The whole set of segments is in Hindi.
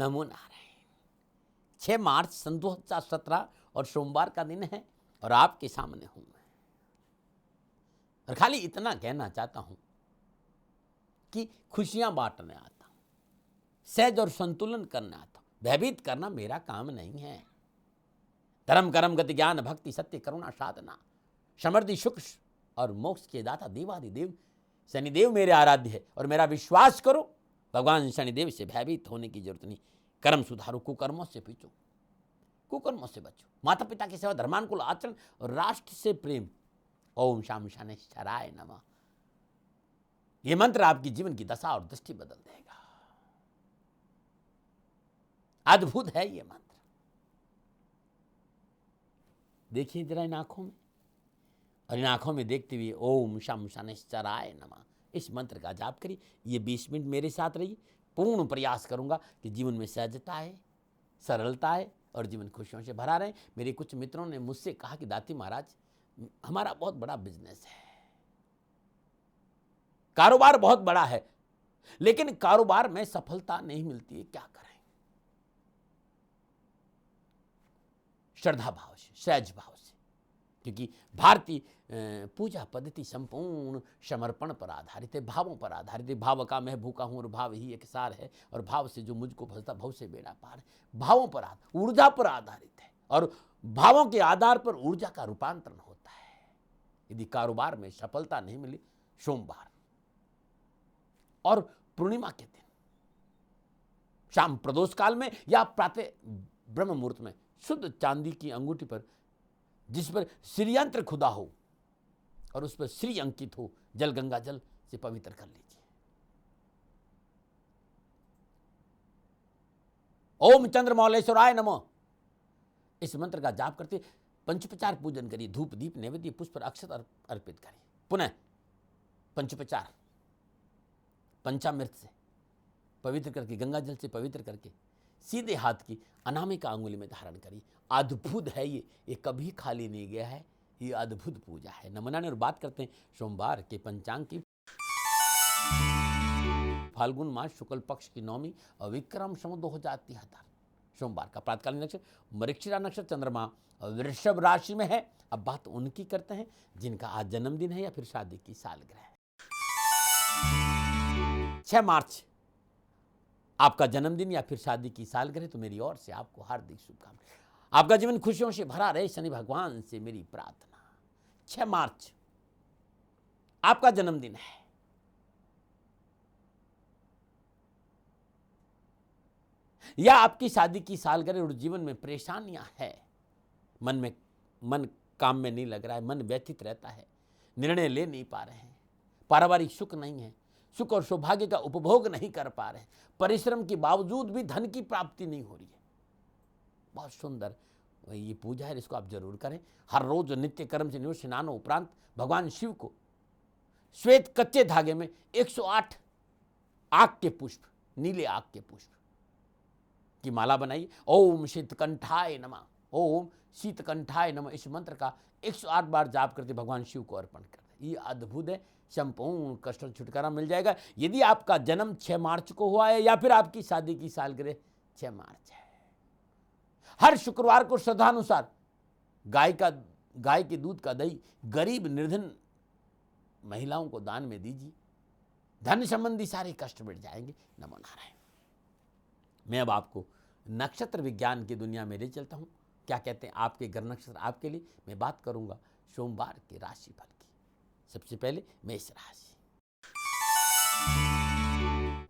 नमो नारायण। 6 मार्च सन 2017 और सोमवार का दिन है और आपके सामने हूं मैं, और खाली इतना कहना चाहता हूं कि खुशियां बांटने आता हूं, सहज और संतुलन करने आता हूं। भयभीत करना मेरा काम नहीं है। धर्म कर्म गति ज्ञान भक्ति सत्य करुणा साधना समृद्धि सुख और मोक्ष के दाता देवादिदेव शनिदेव मेरे आराध्य है, और मेरा विश्वास करो भगवान शनिदेव से भयभीत होने की जरूरत नहीं। कर्म सुधारो, कुकर्मों से बचो, कुकर्मों से बचो, माता पिता की सेवा, धर्मानुकूल आचरण और राष्ट्र से प्रेम। ओम शाम शनैश्चराय नमः। यह मंत्र आपकी जीवन की दशा और दृष्टि बदल देगा। अद्भुत है यह मंत्र। देखिए जरा इन आंखों में, और इन आंखों में देखते हुए ओम शम शनैश्चराय नमः इस मंत्र का जाप करिए। ये 20 मिनट मेरे साथ रहिए। पूर्ण प्रयास करूंगा कि जीवन में सहजता है, सरलता है और जीवन खुशियों से भरा रहे। मेरे कुछ मित्रों ने मुझसे कहा कि दाती महाराज हमारा बहुत बड़ा बिजनेस है, कारोबार बहुत बड़ा है, लेकिन कारोबार में सफलता नहीं मिलती है, क्या करें? श्रद्धा भाव से, सहज भाव से, क्योंकि भारतीय पूजा पद्धति संपूर्ण समर्पण पर आधारित है, भावों पर आधारित है। भाव का मैं भूखा हूं और भाव ही एक सार है, और भाव से जो मुझको भजता भव से बेड़ा पार है। भावों पर ऊर्जा पर आधारित है, और भावों के आधार पर ऊर्जा का रूपांतरण होता है। यदि कारोबार में सफलता नहीं मिली, सोमवार और पूर्णिमा के दिन शाम प्रदोष काल में या प्रातः ब्रह्म मुहूर्त में शुद्ध चांदी की अंगूठी पर, जिस पर श्रीयंत्र खुदा हो और उस पर श्री अंकित हो, जल गंगा जल से पवित्र कर लीजिए। ओम चंद्रमौलेश्वराय नमः इस मंत्र का जाप करते पंचोपचार पूजन करिए। धूप दीप नैवेद्य पुष्प अक्षत अर्पित करिए। पुनः पंचोपचार पंचामृत से पवित्र करके, गंगा जल से पवित्र करके सीधे हाथ की अनामिका अंगुली में धारण करिए। अद्भुत है ये कभी खाली नहीं गया है। ये अद्भुत पूजा है। नमन। और बात करते हैं सोमवार के पंचांग की। फाल्गुन मास शुक्ल पक्ष की नौमी और विक्रम संवत 2073 सोमवार का प्रातकालीन नक्षत्र मृगशिरा नक्षत्र, चंद्रमा वृषभ राशि में है। अब बात उनकी करते हैं जिनका आज जन्मदिन है या फिर शादी की सालगिरह है। 6 मार्च आपका जन्मदिन या फिर शादी की सालगिरह, तो मेरी ओर से आपको हार्दिक शुभकामनाएं। आपका जीवन खुशियों से भरा रहे, शनि भगवान से मेरी प्रार्थना। 6 मार्च आपका जन्मदिन है। या आपकी शादी की सालगिरह और जीवन में परेशानियां है, मन काम में नहीं लग रहा है, मन व्यथित रहता है, निर्णय ले नहीं पा रहे हैं, पारिवारिक सुख नहीं है, सुख और सौभाग्य का उपभोग नहीं कर पा रहे हैं, परिश्रम के बावजूद भी धन की प्राप्ति नहीं हो रही है। बहुत सुंदर ये पूजा है, इसको आप जरूर करें। हर रोज नित्य कर्म से निवृत्त स्नान उपरांत भगवान शिव को श्वेत कच्चे धागे में 108 आग के पुष्प, नीले आग के पुष्प की माला बनाइए। ओम शीतकंठाय नमः, ओम शीतकंठाय नमः इस मंत्र का 108 बार जाप करके भगवान शिव को अर्पण कर दें। ये अद्भुत है। संपूर्ण कष्ट छुटकारा मिल जाएगा। यदि आपका जन्म 6 मार्च को हुआ है या फिर आपकी शादी की सालगिरह 6 मार्च है, हर शुक्रवार को श्रद्धानुसार गाय के दूध का दही गरीब निर्धन महिलाओं को दान में दीजिए। धन संबंधी सारे कष्ट मिट जाएंगे। नमो नारायण। मैं अब आपको नक्षत्र विज्ञान की दुनिया में ले चलता हूं। क्या कहते हैं आपके ग्रह नक्षत्र आपके लिए। मैं बात करूंगा सोमवार के राशिफल की। सबसे पहले मेष राशि।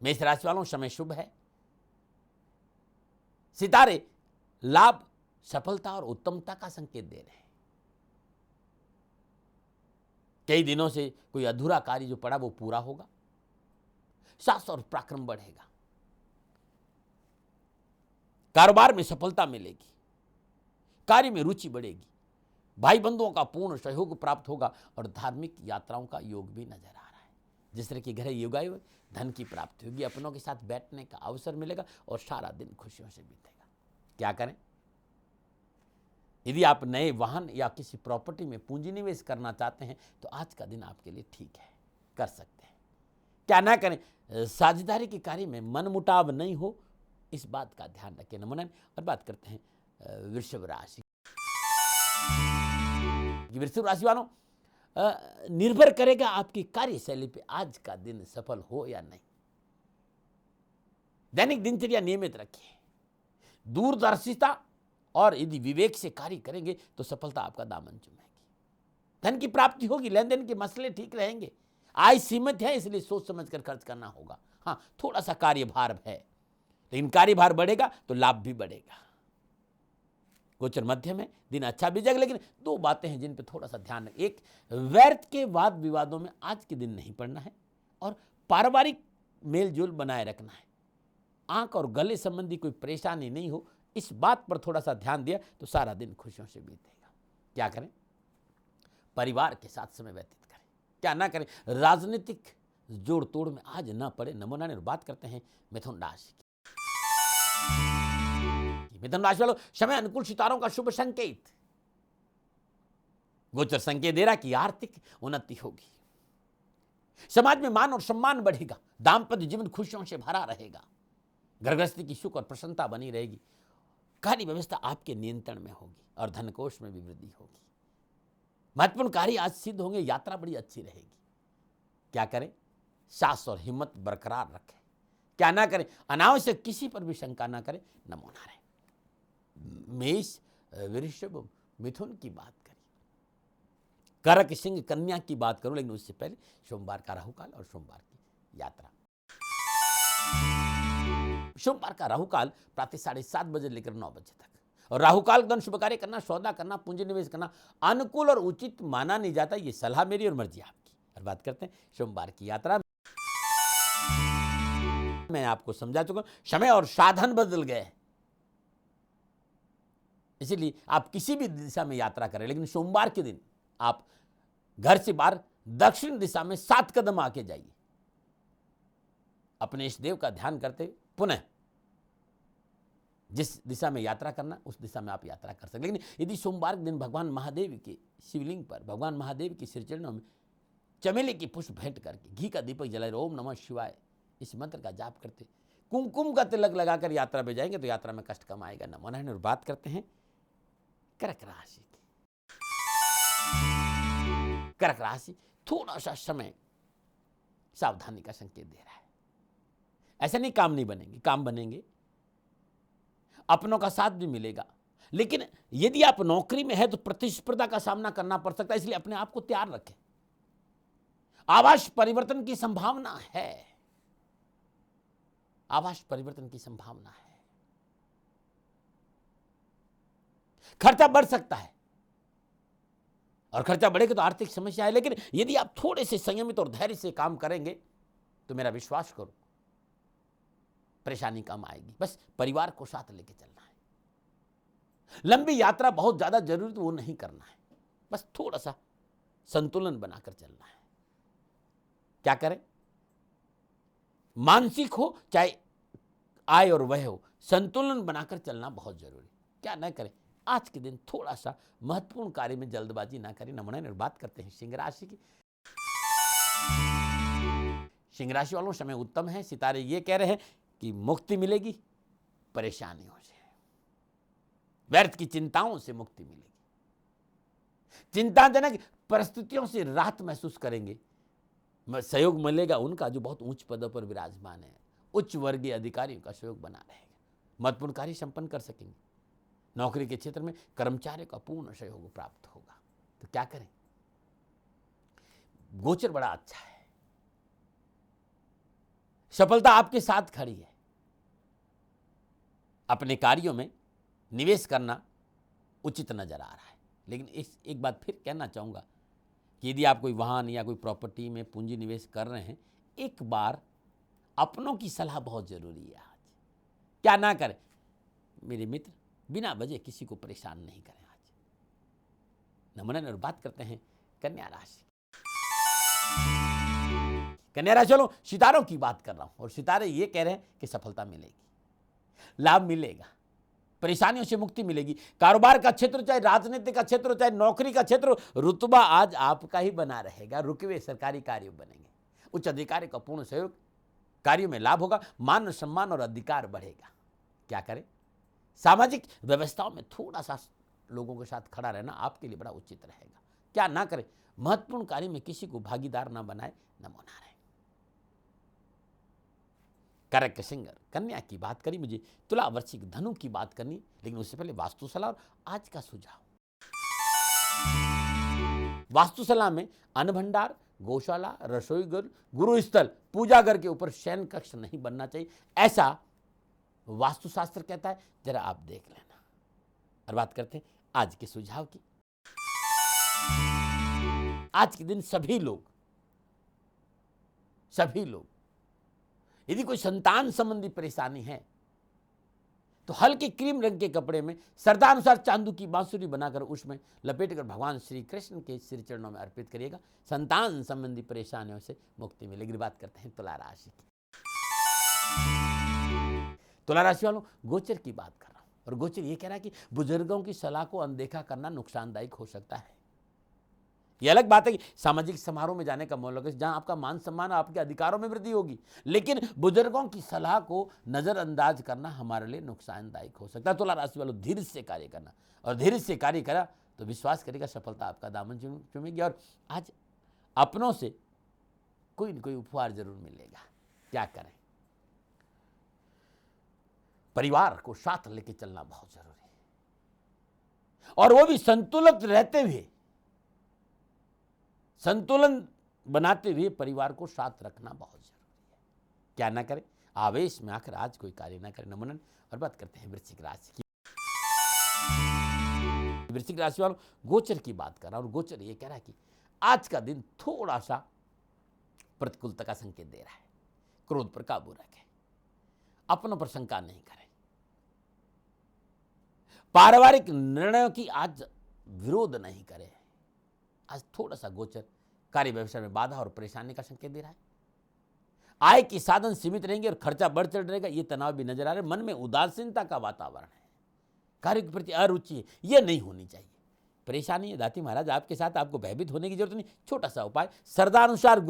मेष राशि वालों, समय शुभ है। सितारे लाभ, सफलता और उत्तमता का संकेत दे रहे हैं। कई दिनों से कोई अधूरा कार्य जो पड़ा वो पूरा होगा। साहस और पराक्रम बढ़ेगा। कारोबार में सफलता मिलेगी। कार्य में रुचि बढ़ेगी। भाई बंधुओं का पूर्ण सहयोग प्राप्त होगा और धार्मिक यात्राओं का योग भी नजर आ रहा है। जिस तरह की ग्रह योगाए हुए, धन की प्राप्ति होगी, अपनों के साथ बैठने का अवसर मिलेगा और सारा दिन खुशियों से बीतेगा। क्या करें? यदि आप नए वाहन या किसी प्रॉपर्टी में पूंजी निवेश करना चाहते हैं तो आज का दिन आपके लिए ठीक है, कर सकते हैं। क्या ना करें? साझेदारी के कार्य में मनमुटाव नहीं हो इस बात का ध्यान रखें नमूना। और बात करते हैं वृषभ राशि। वृषभ राशि वालों, निर्भर करेगा आपकी कार्यशैली पे आज का दिन सफल हो या नहीं। दैनिक दिनचर्या नियमित रखिए, दूरदर्शिता और यदि विवेक से कार्य करेंगे तो सफलता आपका दामन चूमेगी। धन की प्राप्ति होगी, लेन देन के मसले ठीक रहेंगे। आय सीमित है, इसलिए सोच समझ कर खर्च करना होगा। हाँ, थोड़ा सा कार्यभार है, लेकिन कार्यभार बढ़ेगा तो लाभ भी बढ़ेगा। गोचर मध्यम है, दिन अच्छा बीतेगा, लेकिन दो बातें हैं जिन पर थोड़ा सा ध्यान रखें। एक, व्यर्थ के वाद विवादों में आज के दिन नहीं पड़ना है, और पारिवारिक मेलजोल बनाए रखना है। आंख और गले संबंधी कोई परेशानी नहीं हो, इस बात पर थोड़ा सा ध्यान दिया तो सारा दिन खुशियों से बीतेगा। क्या करें? परिवार के साथ समय व्यतीत करें। क्या ना करें? राजनीतिक जोड़ तोड़ में आज ना पड़े नमूना। और बात करते हैं मिथुन राशि की। मिथुन राशि वालों, समय अनुकूल, सितारों का शुभ संकेत। गोचर संकेत दे रहा कि आर्थिक उन्नति होगी, समाज में मान और सम्मान बढ़ेगा, दाम्पत्य जीवन खुशियों से भरा रहेगा, घर गृहस्थी की सुख और प्रसन्नता बनी रहेगी, कार्य व्यवस्था आपके नियंत्रण में होगी और धनकोष में भी वृद्धि होगी। महत्वपूर्ण कार्य आज सिद्ध होंगे, यात्रा बड़ी अच्छी रहेगी। क्या करें? साहस और हिम्मत बरकरार रखें। क्या ना करें? अनावश्यक किसी पर भी शंका ना करें, नमूना रहे। मेष, वृषभ, मिथुन की बात करें, कर्क, सिंह, कन्या की बात करूं, लेकिन उससे पहले सोमवार का राहुकाल और सोमवार की यात्रा। सोमवार का राहुकाल प्रातः 7:30 बजे लेकर 9 बजे तक, और राहुकाल के दौरान शुभ कार्य करना, सौदा करना, पूंजी निवेश करना अनुकूल और उचित माना नहीं जाता। ये सलाह मेरी और मर्जी आपकी। और बात करते हैं सोमवार की यात्रा। मैं आपको समझा चुका हूं, समय और साधन बदल गए, इसीलिए आप किसी भी दिशा में यात्रा करें, लेकिन सोमवार के दिन आप घर से बाहर दक्षिण दिशा में 7 कदम आके जाइए। अपने इष्ट देव का ध्यान करते हुए पुनः जिस दिशा में यात्रा करना, उस दिशा में आप यात्रा कर सकते। लेकिन यदि सोमवार के दिन भगवान महादेव के शिवलिंग पर, भगवान महादेव के श्री चरणों में चमेली की पुष्प भेंट करके घी का दीपक जलाए, ओम नमः शिवाय इस मंत्र का जाप करते, कुमकुम का तिलक लगाकर यात्रा पे जाएंगे तो यात्रा में कष्ट कम आएगा, नमूना है। और बात करते हैं कर्क राशि की। कर्क राशि थोड़ा सा समय सावधानी का संकेत दे रहा है। ऐसा नहीं काम नहीं बनेंगे, काम बनेंगे, अपनों का साथ भी मिलेगा, लेकिन यदि आप नौकरी में है तो प्रतिस्पर्धा का सामना करना पड़ सकता है, इसलिए अपने आप को तैयार रखें। आवास परिवर्तन की संभावना है, आवास परिवर्तन की संभावना है। खर्चा बढ़ सकता है, और खर्चा बढ़ेगा तो आर्थिक समस्या है, लेकिन यदि आप थोड़े से संयमित और धैर्य से काम करेंगे तो मेरा विश्वास करो परेशानी कम आएगी। बस परिवार को साथ लेके चलना है। लंबी यात्रा बहुत ज्यादा जरूरी तो वो नहीं करना है, बस थोड़ा सा संतुलन बनाकर चलना है। क्या करें? मानसिक हो चाहे आय और व्यय हो, संतुलन बनाकर चलना बहुत जरूरी। क्या न करें? आज के दिन थोड़ा सा महत्वपूर्ण कार्य में जल्दबाजी ना करें, नमूना। और बात करते हैं सिंह राशि की। सिंह राशि वालों, समय उत्तम है, सितारे ये कह रहे हैं कि मुक्ति मिलेगी परेशानियों से, व्यर्थ की चिंताओं से मुक्ति मिलेगी, चिंताजनक परिस्थितियों से राहत महसूस करेंगे, सहयोग मिलेगा उनका जो बहुत उच्च पदों पर विराजमान है, उच्च वर्गीय अधिकारियों का सहयोग बना रहेगा, महत्वपूर्ण कार्य संपन्न कर सकेंगे। नौकरी के क्षेत्र में कर्मचारियों का पूर्ण सहयोग प्राप्त होगा। तो क्या करें? गोचर बड़ा अच्छा है, सफलता आपके साथ खड़ी है। अपने कार्यों में निवेश करना उचित नजर आ रहा है, लेकिन इस एक बात फिर कहना चाहूंगा कि यदि आप कोई वाहन या कोई प्रॉपर्टी में पूंजी निवेश कर रहे हैं, एक बार अपनों की सलाह बहुत जरूरी है। आज क्या ना करें मेरे मित्र, बिना वजह किसी को परेशान नहीं करें आज, नमूना। और बात करते हैं कन्या राशि। कन्या राशि चलो, सितारों की बात कर रहा हूं, और सितारे ये कह रहे हैं कि सफलता मिलेगी, लाभ मिलेगा, परेशानियों से मुक्ति मिलेगी। कारोबार का क्षेत्र, चाहे राजनीति का क्षेत्र, चाहे नौकरी का क्षेत्र, रुतबा आज आपका ही बना रहेगा। रुके हुए सरकारी कार्य बनेंगे, उच्च अधिकारी का पूर्ण सहयोग, कार्यों में लाभ होगा, मान सम्मान और अधिकार बढ़ेगा। क्या करें? सामाजिक व्यवस्थाओं में थोड़ा सा लोगों के साथ खड़ा रहना आपके लिए बड़ा उचित रहेगा। क्या ना करें? महत्वपूर्ण कार्य में किसी को भागीदार ना बनाए, नमो नारायण। करक सिंगर कन्या की बात करी, मुझे तुला वृश्चिक धनु की बात करनी, लेकिन उससे पहले वास्तु सलाह और आज का सुझाव। वास्तु सलाह में अन्न भंडार, गौशाला, रसोई घर, गुरु स्थल, पूजा घर के ऊपर शयन कक्ष नहीं बनना चाहिए, ऐसा वास्तुशास्त्र कहता है। जरा आप देख लेना। और बात करते हैं आज के सुझाव की। आज के दिन सभी लोग यदि कोई संतान संबंधी परेशानी है तो हल्के क्रीम रंग के कपड़े में श्रद्धानुसार चांदू की बांसुरी बनाकर उसमें लपेटकर भगवान श्री कृष्ण के श्री चरणों में अर्पित करिएगा। संतान संबंधी परेशानियों से मुक्ति मिलेगी। बात करते हैं तुला राशि की। तुला राशि वालों, गोचर की बात कर रहा हूं और गोचर ये कह रहा है कि बुजुर्गों की सलाह को अनदेखा करना नुकसानदायक हो सकता है। यह अलग बात है कि सामाजिक समारोह में जाने का मौका है जहां आपका मान सम्मान और आपके अधिकारों में वृद्धि होगी, लेकिन बुजुर्गों की सलाह को नजरअंदाज करना हमारे लिए नुकसानदायक हो सकता है। तुला राशि वालों, धीरे से कार्य करना, और धीरे से कार्य करा तो विश्वास करेगा सफलता आपका दामन चूमेगी। और आज अपनों से कोई न कोई उपहार जरूर मिलेगा। क्या करें? परिवार को साथ लेके चलना बहुत जरूरी है, और वो भी संतुलित रहते हुए, संतुलन बनाते हुए परिवार को साथ रखना बहुत जरूरी है। क्या ना करें? आवेश में आकर आज कोई कार्य ना करें, नमन। और बात करते हैं वृश्चिक राशि की। वृश्चिक राशि वालों, गोचर की बात कर रहा हूं और गोचर ये कह रहा है कि आज का दिन थोड़ा सा प्रतिकूलता का संकेत दे रहा है। क्रोध पर काबू रखें, अपनों पर शंका नहीं करें, पारिवारिक निर्णयों की आज विरोध नहीं करें। आज थोड़ा सा गोचर कार्य व्यवसाय में बाधा और परेशानी का संकेत दे रहा है। आय के साधन सीमित रहेंगे और खर्चा बढ़ चढ़ रहेगा, ये तनाव भी नजर आ रहा है। मन में उदासीनता का वातावरण है, कार्य के प्रति अरुचि है, ये नहीं होनी चाहिए। परेशानी है दाती महाराज आपके साथ, आपको भयभीत होने की जरूरत नहीं। छोटा सा उपाय, श्रद्धानुसार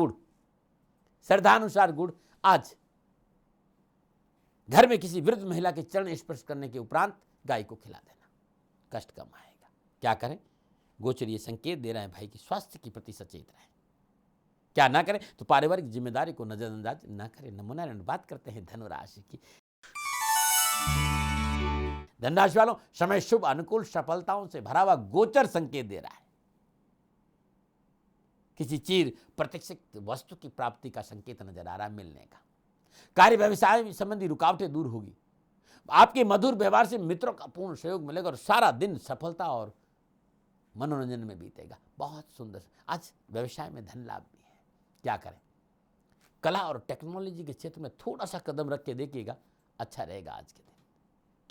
गुड़ आज घर में किसी वृद्ध महिला के चरण स्पर्श करने के उपरांत गाय को खिला देना, कष्ट कम आएगा। क्या करें? गोचर ये संकेत दे रहा है भाई कि स्वास्थ्य के प्रति सचेत रहें। क्या ना करें? तो पारिवारिक जिम्मेदारी को नजरअंदाज ना करें, नमो नारायण। बात करते हैं धनु राशि की। धनु राशि वालों, समय शुभ, अनुकूल, सफलताओं से भरा हुआ गोचर संकेत दे रहा है। किसी चीज प्रतीक्षित वस्तु की प्राप्ति का संकेत नजर आ रहा है, मिलने का। कार्य व्यवसाय संबंधी रुकावटें दूर होगी। आपके मधुर व्यवहार से मित्रों का पूर्ण सहयोग मिलेगा और सारा दिन सफलता और मनोरंजन में बीतेगा। बहुत सुंदर। आज व्यवसाय में धन लाभ भी है। क्या करें? कला और टेक्नोलॉजी के क्षेत्र में थोड़ा सा कदम रख के देखिएगा, अच्छा रहेगा आज के दिन।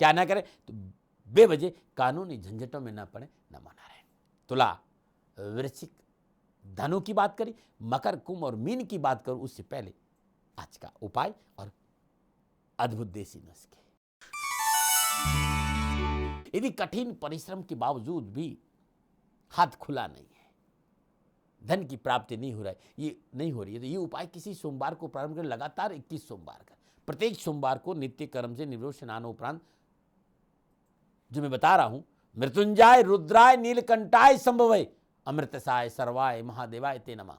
क्या ना करें? तो बेवजह कानूनी झंझटों में ना पड़े, नमो नारायण। तुला, वृश्चिक, धनु की बात करी, मकर, कुंभ और मीन की बात करूं उससे पहले आज का उपाय और अद्भुत देसी नुस्खे। यदि कठिन परिश्रम के बावजूद भी हाथ खुला नहीं है, धन की प्राप्ति नहीं हो रहा है, ये नहीं हो रही है, तो ये उपाय किसी सोमवार को प्रारंभ करें। लगातार 21 सोमवार का, प्रत्येक सोमवार को नित्य कर्म से निवृत्त स्नान उपरांत, जो मैं बता रहा हूं, मृत्युंजय रुद्राय नीलकंठाय संभवय अमृतसाय सर्वाय महादेवाय ते नमः।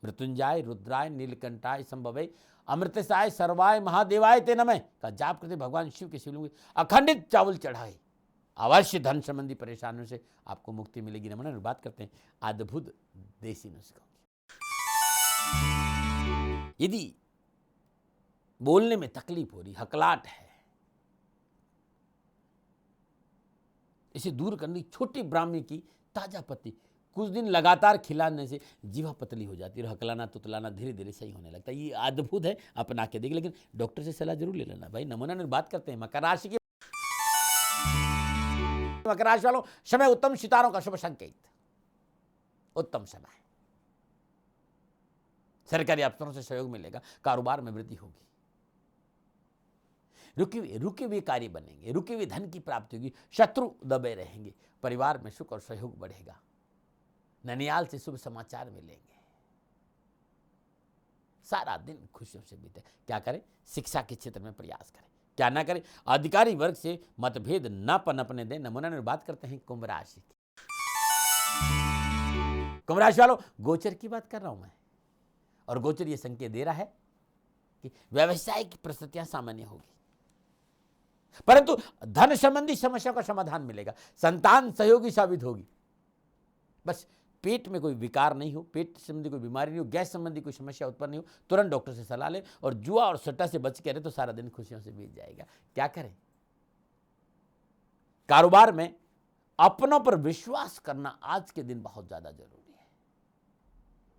मृत्युंजय रुद्राय नीलकंठाय संभवय अमृतसाय सर्वाय महादेवाय ते नमः का जाप करते भगवान शिव के शिवलिंग अखंडित चावल चढ़ाए, अवश्य धन संबंधी परेशानियों से आपको मुक्ति मिलेगी। नमन। बात करते हैं अद्भुत देसी नुस्खों की। यदि बोलने में तकलीफ हो रही, हकलाट है, इसे दूर करनी छोटी ब्राह्मी की ताजा पत्ती कुछ दिन लगातार खिलाने से जीवा पतली हो जाती है और हकलाना तुतलाना धीरे धीरे सही होने लगता है। ये अद्भुत है, अपना के देखिए, लेकिन डॉक्टर से सलाह जरूर ले लेना भाई। नमूना। बात करते हैं मकर राशि की। मकर राशि वालों, समय उत्तम, सितारों का शुभ संकेत, उत्तम समय। सरकारी अफसरों से सहयोग मिलेगा, कारोबार में वृद्धि होगी, रुके हुए कार्य बनेंगे, रुके हुए धन की प्राप्ति होगी, शत्रु दबे रहेंगे, परिवार में सुख और सहयोग बढ़ेगा, ननियाल से शुभ समाचार मिलेंगे, सारा दिन खुशियों से बीते। क्या करें? शिक्षा के क्षेत्र में प्रयास करें, क्या ना करें, अधिकारी वर्ग से मतभेद न पनपने दें। नमूना में बात करते हैं कुंभ राशि की। कुंभ राशि वालों, गोचर की बात कर रहा हूं मैं, और गोचर ये संकेत दे रहा है कि व्यवसायिक परिस्थितियां सामान्य होगी, परंतु धन संबंधी समस्या का समाधान मिलेगा। संतान सहयोगी साबित होगी। बस पेट में कोई विकार नहीं हो, पेट संबंधी कोई बीमारी नहीं हो, गैस संबंधी कोई समस्या उत्पन्न नहीं हो, तुरंत डॉक्टर से सलाह लें। और जुआ और सट्टा से बच के रहे तो सारा दिन खुशियों से बीत जाएगा। क्या करें? कारोबार में अपनों पर विश्वास करना आज के दिन बहुत ज्यादा जरूरी है।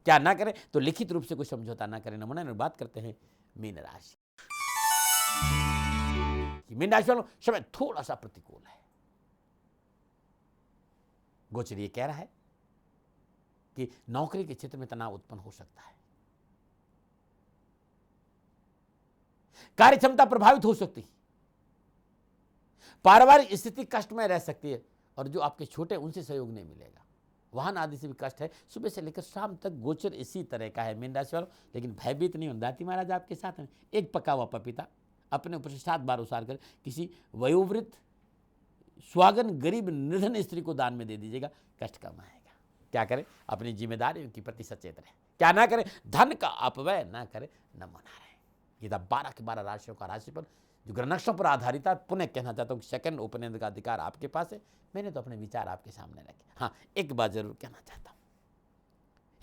क्या ना करें तो लिखित रूप से कोई समझौता ना करें। नमूना में बात करते हैं मीन राशि। मीन राशि वालों, समय थोड़ा सा प्रतिकूल है। गोचर ये कह रहा है कि नौकरी के क्षेत्र में तनाव उत्पन्न हो सकता है, कार्य क्षमता प्रभावित हो सकती है, पारिवारिक स्थिति कष्टमय रह सकती है, और जो आपके छोटे उनसे सहयोग नहीं मिलेगा। वाहन आदि से भी कष्ट है। सुबह से लेकर शाम तक गोचर इसी तरह का है मीन राशि वालों, लेकिन भयभीत नहीं होना। दाती महाराज आपके साथ हैं। एक पका हुआ पपीता अपने ऊपर से 7 बार उसार कर किसी वयोवृद्ध स्वागन गरीब निर्धन स्त्री को दान में दे दीजिएगा, कष्ट कम आएगा। क्या करें? अपनी जिम्मेदारियों के प्रति सचेत रहें। क्या ना करें? धन का अपव्यय ना करें। नमूना रहे। ये था 12 के 12 राशियों का राशिफल जो ग्रह नक्षत्रों पर आधारित है। पुनः कहना चाहता हूँ, सेकंड ओपिनियन का अधिकार आपके पास है। मैंने तो अपने विचार आपके सामने रखे। हाँ, एक बात जरूर कहना चाहता हूँ,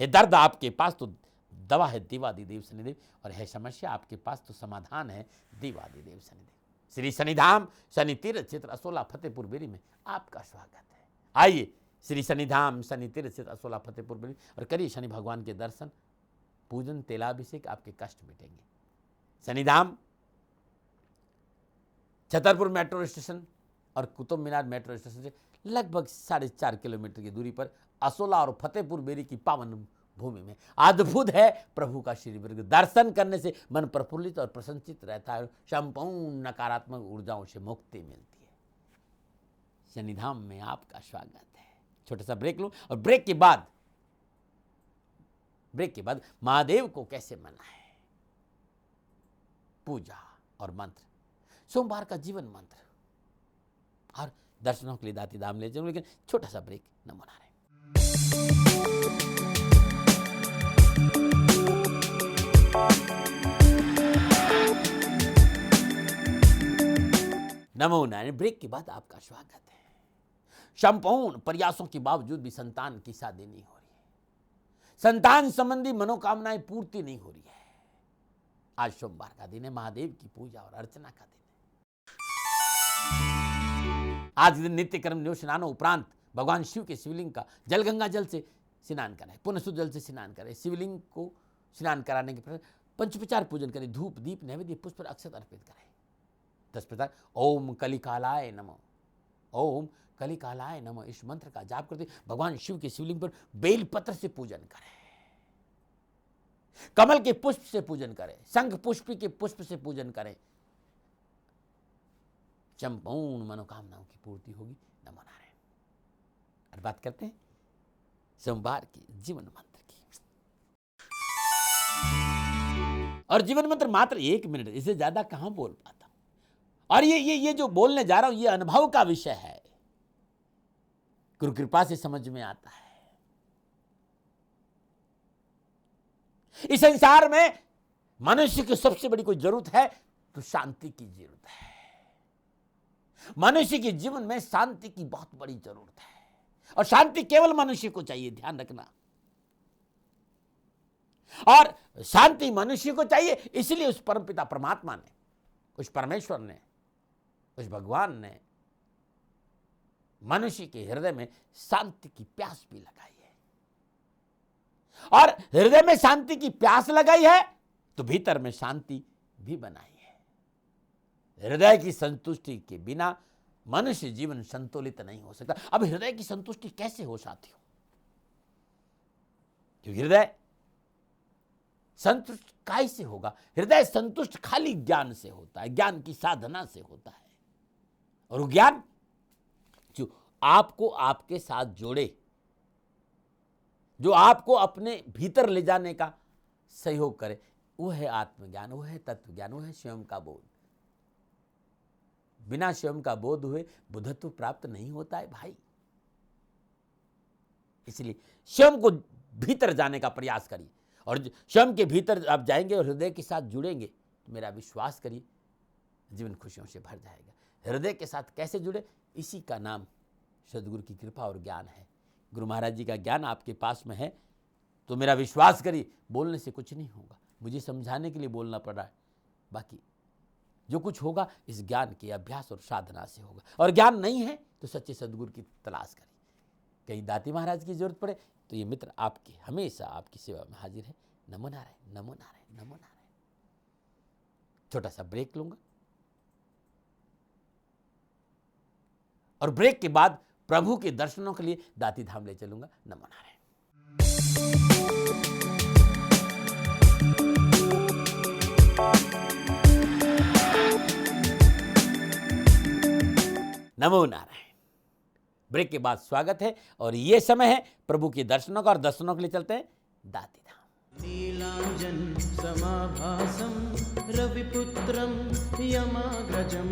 ये दर्द आपके पास तो दवा है देवादिदेव शनिदेव, और है समस्या आपके पास तो समाधान है देवादिदेव शनिदेव। श्री शनिधाम शनि तीर्थ क्षेत्र असोला फतेहपुर बेरी में आपका स्वागत है। आइए श्री शनिधाम शनि तीर्थ क्षेत्र असोला फतेहपुर बेरी और करिए शनि भगवान के दर्शन, पूजन, तेलाभिषेक, आपके कष्ट मिटेंगे। शनिधाम छतरपुर मेट्रो स्टेशन और कुतुब मीनार मेट्रो स्टेशन से लगभग 4.5 किलोमीटर की दूरी पर असोला और फतेहपुर बेरी की पावन भूमि में अद्भुत है प्रभु का श्री वर्ग। दर्शन करने से मन प्रफुल्लित और प्रसन्नचित रहता है, संपूर्ण नकारात्मक ऊर्जाओं से मुक्ति मिलती है। शनिधाम में आपका स्वागत है। छोटा सा ब्रेक लो, और ब्रेक के बाद महादेव को कैसे मनाएं, पूजा और मंत्र, सोमवार का जीवन मंत्र और दर्शनों के लिए दाती दाम ले जाऊं, लेकिन छोटा सा ब्रेक। नमूना रहे। नमूना ब्रेक के बाद आपका स्वागत है। संपूर्ण प्रयासों के बावजूद भी संतान की शादी नहीं हो रही है, संतान संबंधी मनोकामनाएं पूर्ति नहीं हो रही है। आज सोमवार का दिन है, महादेव की पूजा और अर्चना का दिन है। आज दिन नित्य कर्म स्नानों उपरांत भगवान शिव के शिवलिंग का जल गंगा जल से स्नान कराएं, पुनः शुद्ध जल से स्नान करें। शिवलिंग को स्नान कराने के बाद पंचोपचार पूजन करें, धूप दीप नैवेद्य पुष्प अक्षत अर्पित करें। 10 प्रकार ओम कलिकालाय नमः, ओम कलिकालाय नमः इस मंत्र का जाप करते भगवान शिव के शिवलिंग पर बेल पत्र से पूजन करें, कमल के पुष्प से पूजन करें, शंख पुष्प के पुष्प से पूजन करें। संपूर्ण मनोकामनाओं की पूर्ति होगी। नमो नारायण। और बात करते हैं सोमवार की जीवन मंत्र की। और जीवन मंत्र मात्र 1 मिनट, इससे ज्यादा कहां बोल पाता हूं। और ये जो बोलने जा रहा हूं, ये अनुभव का विषय है, गुरु कृपा से समझ में आता है। इस संसार में मनुष्य की सबसे बड़ी कोई जरूरत है तो शांति की जरूरत है। मनुष्य के जीवन में शांति की बहुत बड़ी जरूरत है, और शांति केवल मनुष्य को चाहिए, ध्यान रखना। और शांति मनुष्य को चाहिए, इसलिए उस परमपिता परमात्मा ने, उस परमेश्वर ने, उस भगवान ने मनुष्य के हृदय में शांति की प्यास भी लगाई है। और हृदय में शांति की प्यास लगाई है तो भीतर में शांति भी बनाई है। हृदय की संतुष्टि के बिना मनुष्य जीवन संतुलित नहीं हो सकता। अब हृदय की संतुष्टि कैसे हो साथियों? क्योंकि हृदय संतुष्ट कैसे होगा? हृदय संतुष्ट खाली ज्ञान से होता है, ज्ञान की साधना से होता है। और वो ज्ञान जो आपको आपके साथ जोड़े, जो आपको अपने भीतर ले जाने का सहयोग करे, वो है आत्मज्ञान, वो है तत्व ज्ञान, वो है स्वयं का बोध। बिना स्वयं का बोध हुए बुद्धत्व प्राप्त नहीं होता है भाई। इसलिए स्वयं को भीतर जाने का प्रयास करिए, और स्वयं के भीतर आप जाएंगे और हृदय के साथ जुड़ेंगे तो मेरा विश्वास करिए जीवन खुशियों से भर जाएगा। हृदय के साथ कैसे जुड़े, इसी का नाम सदगुरु की कृपा और ज्ञान है। गुरु महाराज जी का ज्ञान आपके पास में है तो मेरा विश्वास करिए बोलने से कुछ नहीं होगा, मुझे समझाने के लिए बोलना पड़ रहा है, बाकी जो कुछ होगा इस ज्ञान के अभ्यास और साधना से होगा। और ज्ञान नहीं है तो सच्चे सदगुरु की तलाश करिए। कहीं दाती महाराज की जरूरत पड़े तो ये मित्र आपकी हमेशा आपकी सेवा में हाजिर है। नमो नारायण, नमो नारायण, नमो नारायण। छोटा सा ब्रेक लूंगा और ब्रेक के बाद प्रभु के दर्शनों के लिए दाती धाम ले चलूंगा। नमो नारायण। नमो नारायण। ब्रेक के बाद स्वागत है और ये समय है प्रभु के दर्शनों का, और दर्शनों के लिए चलते हैं दाती धाम। नीलांजन समाभासं रविपुत्रं यमाग्रजं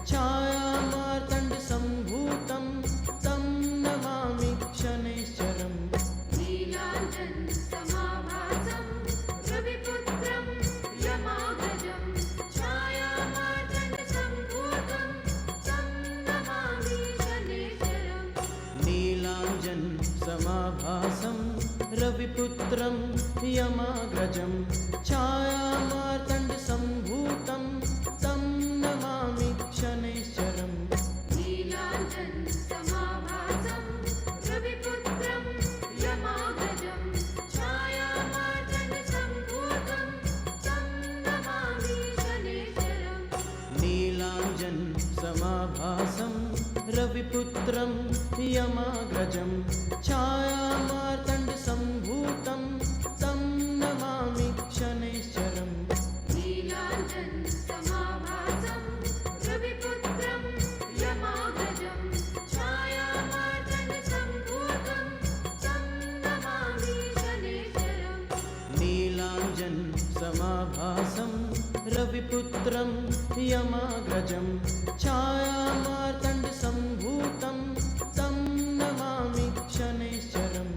छायामार्तण्ड संभूतं तं नमामि शनैश्चरम्। नीलांजन समाभासं रविपुत्रं यमाग्रजं छायामार्तण्ड संभूतं तं नमामि शनैश्चरम्। नीलांजन समाभासं रविपुत्रं यमाग्रजं छायामार्तण्ड संभूतं तं नमामि शनैश्चरम्। नीलांजन समाभासं रविपुत्रं यमाग्रजं छायामार्तण्ड संभूतं तं नमामि शनैश्चरम्। नीलांजन समाभासं रविपुत्रं यमाग्रजं छायामार्तण्ड संभूतं तं नमामि शनैश्चरम्। नीलांजन समाभासं रविपुत्रं यमाग्रजं छायामार्तण्ड संभूतं तं नमामि शनैश्चरम्। नीलांजन समाभासं रविपुत्रं यमाग्रजं छायामार्तण्ड संभूतं तं नमामि शनैश्चरम्।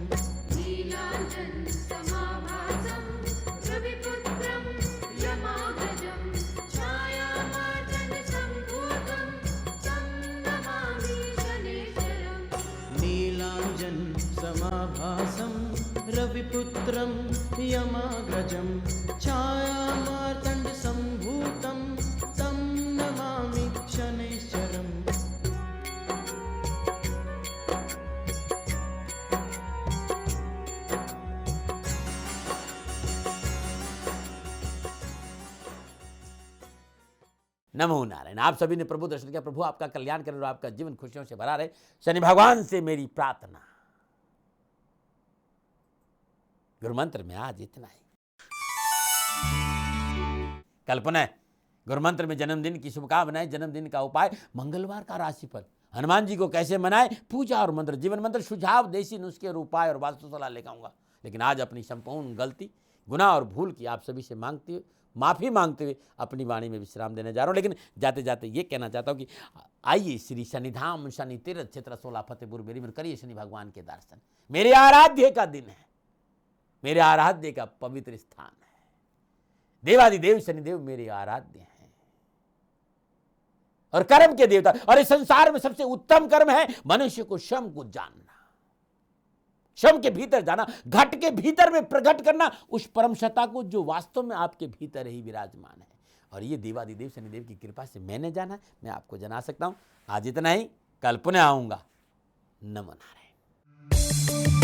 नीलांजन समाभासं रविपुत्रं यमाग्रजं छायामार्तण्ड संभूतं तं नमामि शनैश्चरम्। नीलांजन समाभासं रविपुत्रं यमाग्रजं छायामार्तण्ड संभूतं तं नमामि शनैश्चरम्। नमो नारायण। आप सभी ने प्रभु दर्शन किया, प्रभु आपका कल्याण करे और आपका जीवन खुशियों से भरा रहे। शनि भगवान से मेरी प्रार्थना। गुरु मंत्र में आज इतना ही। कल्पना है गुरु मंत्र में जन्मदिन की शुभकामनाएं, जन्मदिन का उपाय, मंगलवार का राशिफल, हनुमान जी को कैसे मनाएं, पूजा और मंत्र, जीवन मंत्र, सुझाव, देसी नुस्खे और उपाय और वास्तु सलाह लेकर आऊंगा। लेकिन आज अपनी संपूर्ण गलती, गुनाह और भूल की आप सभी से माफी मांगते हुए अपनी वाणी में विश्राम देने जा रहा हूं। लेकिन जाते जाते ये कहना चाहता हूं कि आइए श्री शनिधाम शनि तीर्थ क्षेत्र 16 फतेहपुर बेरी में करिए शनि भगवान के दर्शन। मेरे आराध्य का दिन है, मेरे आराध्य का पवित्र स्थान है। देवादिदेव शनिदेव मेरे आराध्य हैं और कर्म के देवता। और इस संसार में सबसे उत्तम कर्म है मनुष्य को स्वयं को जानना, स्वयं के भीतर जाना, घट के भीतर में प्रकट करना उस परम सत्ता को जो वास्तव में आपके भीतर ही विराजमान है। और ये देवादिदेव शनिदेव की कृपा से मैंने जाना, मैं आपको जना सकता हूं। आज इतना ही, कल पुनः आऊंगा। नमो नारायण।